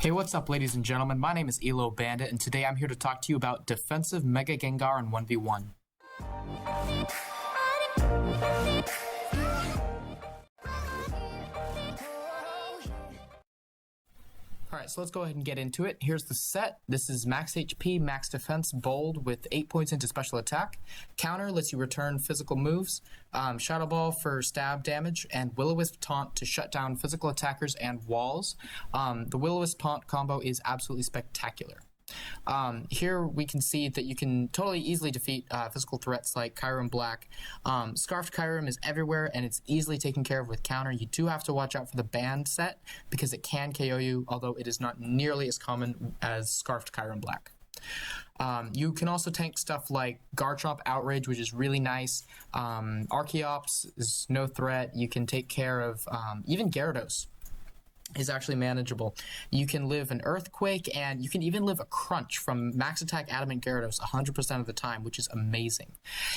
Hey, what's up, ladies and gentlemen? My name is Elo Bandit, and today I'm here to talk to you about defensive Mega Gengar in 1v1. Alright, so let's go ahead and get into it. Here's the set. This is max HP, max defense, bold with 8 points into special attack. Counter lets you return physical moves. Shadow Ball for stab damage, and Will-O-Wisp Taunt to shut down physical attackers and walls. The Will-O-Wisp Taunt combo is absolutely spectacular. Here we can see that you can totally easily defeat physical threats like Kyurem Black. Scarfed Kyurem is everywhere and it's easily taken care of with counter. You do have to watch out for the banned set because it can KO you, although it is not nearly as common as Scarfed Kyurem Black. You can also tank stuff like Garchomp Outrage, which is really nice. Archeops is no threat. You can take care of even Gyarados is actually manageable. You can live an Earthquake, and you can even live a Crunch from Max Attack Adamant Gyarados 100% of the time, which is amazing.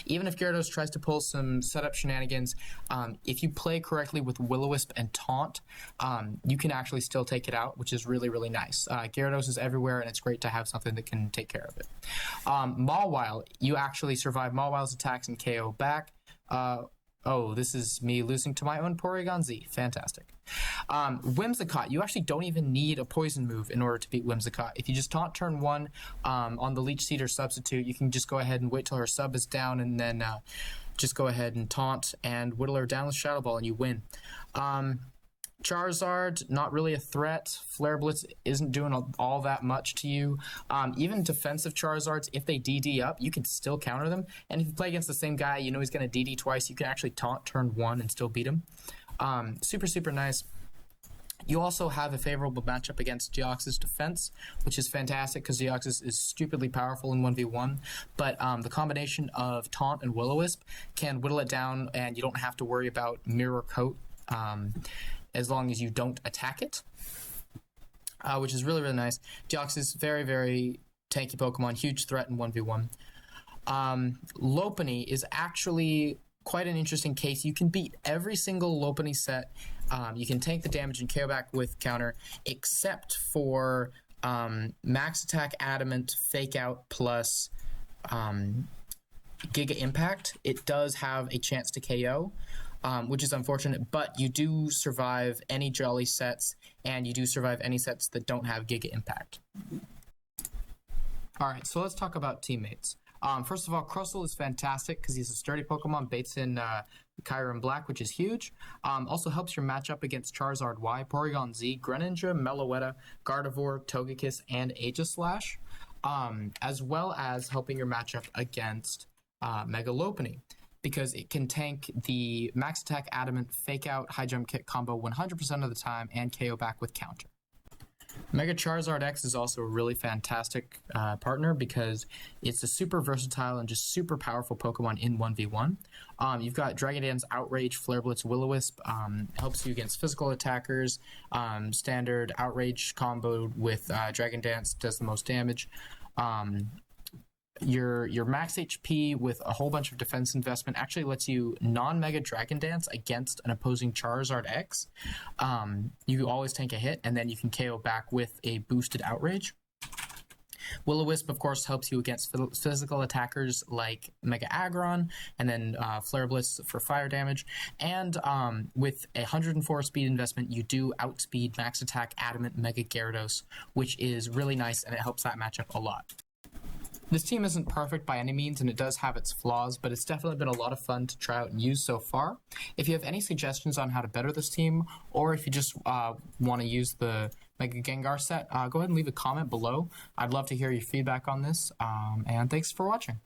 Even if Gyarados tries to pull some setup shenanigans, if you play correctly with Will-O-Wisp and Taunt, you can actually still take it out, which is really, really nice. Gyarados is everywhere, and it's great to have something that can take care of it. Mawile, you actually survive Mawile's attacks and KO back. Oh, this is me losing to my own Porygon Z. Fantastic. Whimsicott, you actually don't even need a poison move in order to beat Whimsicott. If you just taunt turn 1 on the Leech Seed or Substitute, you can just go ahead and wait till her sub is down and then just go ahead and taunt and whittle her down with Shadow Ball and you win. Charizard, not really a threat. Flare Blitz isn't doing all that much to you. Even defensive Charizards, if they DD up, you can still counter them. And if you play against the same guy, you know he's going to DD twice, you can actually taunt turn 1 and still beat him. Super, super nice. You also have a favorable matchup against Deoxys defense, which is fantastic because Deoxys is stupidly powerful in 1v1. But the combination of Taunt and Will-O-Wisp can whittle it down, and you don't have to worry about Mirror Coat as long as you don't attack it, which is really, really nice. Deoxys, very, very tanky Pokemon, huge threat in 1v1. Lopunny is actually quite an interesting case. You can beat every single Lopunny set. You can tank the damage and KO back with counter, except for Max Attack Adamant, Fake Out plus Giga Impact. It does have a chance to KO. Which is unfortunate, but you do survive any Jolly sets, and you do survive any sets that don't have Giga Impact. Alright, so let's talk about teammates. First of all, Crustle is fantastic because he's a sturdy Pokemon, baits in Kyurem Black, which is huge. Also helps your matchup against Charizard Y, Porygon Z, Greninja, Meloetta, Gardevoir, Togekiss, and Aegislash, as well as helping your matchup against Mega Lopunny, because it can tank the Max Attack Adamant Fake Out High Jump Kick combo 100% of the time and KO back with counter. Mega Charizard-X is also a really fantastic partner because it's a super versatile and just super powerful Pokemon in 1v1. You've got Dragon Dance, Outrage, Flare Blitz, Will-O-Wisp, helps you against physical attackers. Standard Outrage combo with Dragon Dance does the most damage. Your max HP with a whole bunch of defense investment actually lets you non-Mega Dragon Dance against an opposing Charizard X. You always tank a hit, and then you can KO back with a boosted Outrage. Will-O-Wisp, of course, helps you against physical attackers like Mega Aggron, and then Flare Blitz for fire damage. And with a 104 speed investment, you do outspeed Max Attack Adamant Mega Gyarados, which is really nice, and it helps that matchup a lot. This team isn't perfect by any means, and it does have its flaws, but it's definitely been a lot of fun to try out and use so far. If you have any suggestions on how to better this team, or if you just want to use the Mega Gengar set, go ahead and leave a comment below. I'd love to hear your feedback on this, and thanks for watching.